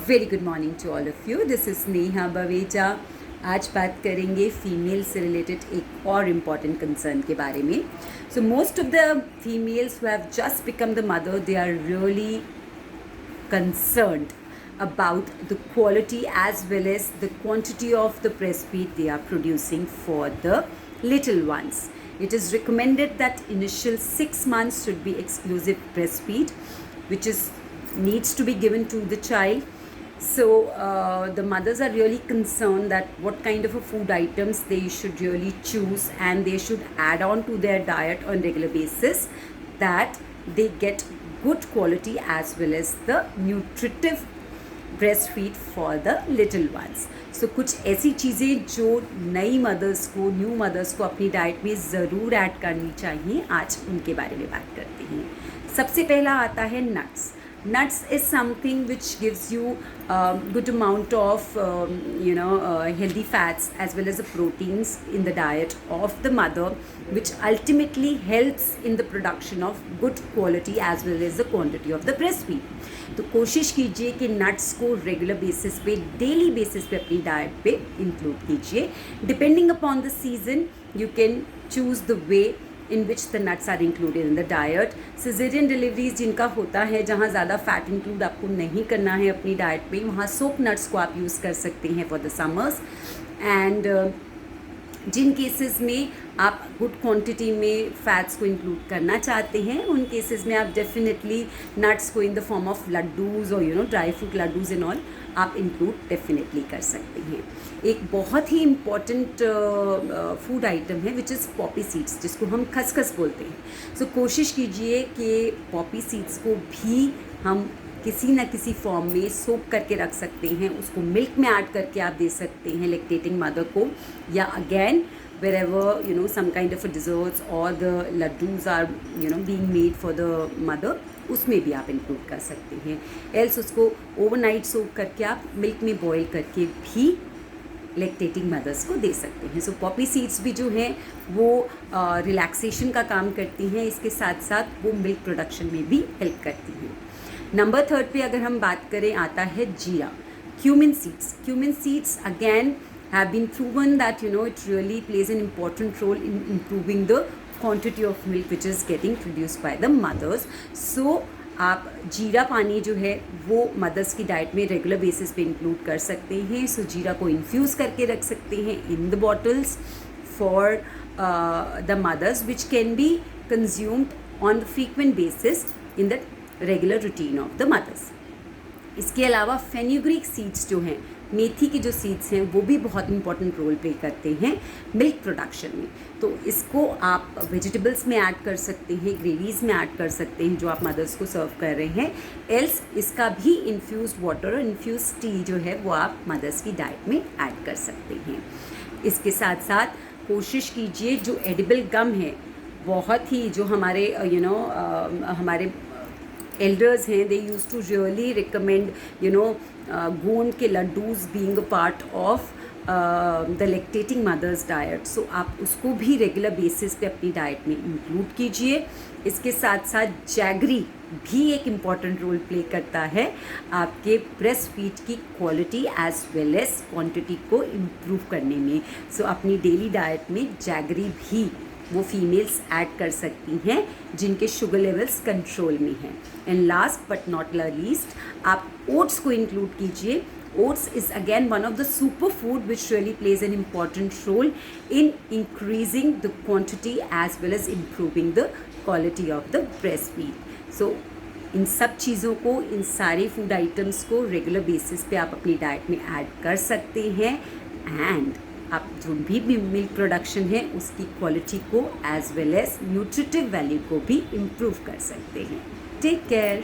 Very good morning to all of you. This is Neha Baweja. आज बात करेंगे फीमेल से रिलेटेड एक और इम्पॉर्टेंट कंसर्न के बारे में. So most of the females who have just become the mother, they are really concerned about the quality as well as the quantity of the breastfeed they are producing for the little ones. It is recommended that initial 6 months should be exclusive breastfeed, which is needs to be given to the child. So the mothers are really concerned that what kind of a food items they should really choose, and they should add on to their diet on regular basis, that they get good quality as well as the nutritive breastfeed for the little ones. So कुछ ऐसी चीज़ें जो नई mother's को, new mothers को अपनी diet में ज़रूर ऐड करनी चाहिए, आज उनके बारे में बात करते हैं. सबसे पहला आता है nuts. Nuts is something which gives you good amount of healthy fats as well as the proteins in the diet of the mother, which ultimately helps in the production of good quality as well as the quantity of the breastfeed. तो कोशिश कीजिए कि nuts को regular basis पे, daily basis पे अपनी diet पे include कीजिए. Depending upon the season you can choose the way in which the nuts are included in the diet. Cesarean deliveries जिनका होता है, जहाँ ज़्यादा फैट इंक्लूड आपको नहीं करना है अपनी डाइट पे, वहाँ सोप नट्स को आप यूज़ कर सकते हैं फॉर द समर्स. एंड जिन केसेस में आप गुड क्वांटिटी में फैट्स को इंक्लूड करना चाहते हैं, उन केसेस में आप डेफिनेटली नट्स को इन द फॉर्म ऑफ लड्डूज़ और ड्राई फ्रूट लड्डूज़ एंड ऑल आप इंक्लूड डेफिनेटली कर सकते हैं. एक बहुत ही इम्पॉर्टेंट फूड आइटम है विच इज़ पॉपी सीड्स, जिसको हम खसखस बोलते हैं. सो कोशिश कीजिए कि पॉपी सीड्स को भी हम किसी न किसी फॉर्म में सोक करके रख सकते हैं. उसको मिल्क में ऐड करके आप दे सकते हैं लैक्टेटिंग मदर को, या again wherever some kind of a desserts or the laddus are being made for the mother, उसमें भी आप इंक्लूड कर सकते हैं. एल्स उसको ओवरनाइट सोक करके आप मिल्क में बॉईल करके भी लैक्टेटिंग मदर्स को दे सकते हैं. सो पॉपी सीड्स भी जो हैं वो रिलैक्सेशन का काम करती हैं, इसके साथ साथ वो मिल्क प्रोडक्शन में भी हेल्प करती हैं. नंबर 3 पे अगर हम बात करें, आता है जीरा. Cumin seeds. Cumin seeds again have been proven that it really plays an important role in improving the quantity of milk which is getting produced by the mothers. So आप जीरा पानी जो है वो मदर्स की डाइट में regular basis पे include कर सकते हैं. सो जीरा को इन्फ्यूज़ करके रख सकते हैं in the bottles for the mothers, which can be consumed on the frequent basis in the regular routine of the mothers. इसके अलावा फेन्यूग्रीक सीड्स जो हैं, मेथी के जो सीड्स हैं, वो भी बहुत इंपॉर्टेंट रोल प्ले करते हैं मिल्क प्रोडक्शन में. तो इसको आप वेजिटेबल्स में ऐड कर सकते हैं, ग्रेवीज़ में ऐड कर सकते हैं जो आप मदर्स को सर्व कर रहे हैं. एल्स इसका भी इन्फ्यूज़ वाटर और इन्फ्यूज़ टी जो है वो आप मदर्स की डाइट में ऐड कर सकते हैं. इसके साथ साथ कोशिश कीजिए जो एडिबल गम है, बहुत ही जो हमारे हमारे elders हैं, they used to really recommend गोंद के laddoos being a part of the lactating mothers diet. So आप उसको भी रेगुलर बेसिस पे अपनी डाइट में इंक्लूड कीजिए. इसके साथ साथ जैगरी भी एक इम्पॉर्टेंट रोल प्ले करता है आपके ब्रेस्ट फीड की quality as well as quantity को इम्प्रूव करने में. सो अपनी डेली डाइट में जैगरी भी वो फीमेल्स ऐड कर सकती हैं जिनके शुगर लेवल्स कंट्रोल में हैं. And last but not least, आप ओट्स को इंक्लूड कीजिए. Oats is again one of the super food which really plays an important role in increasing the quantity as well as improving the quality of the breast feed. So इन सब चीज़ों को, इन सारे food items को regular basis पे आप अपनी डाइट में ऐड कर सकते हैं. एंड आप जो भी मिल्क प्रोडक्शन है उसकी क्वालिटी को as well as nutritive value को भी इम्प्रूव कर सकते हैं. Take care.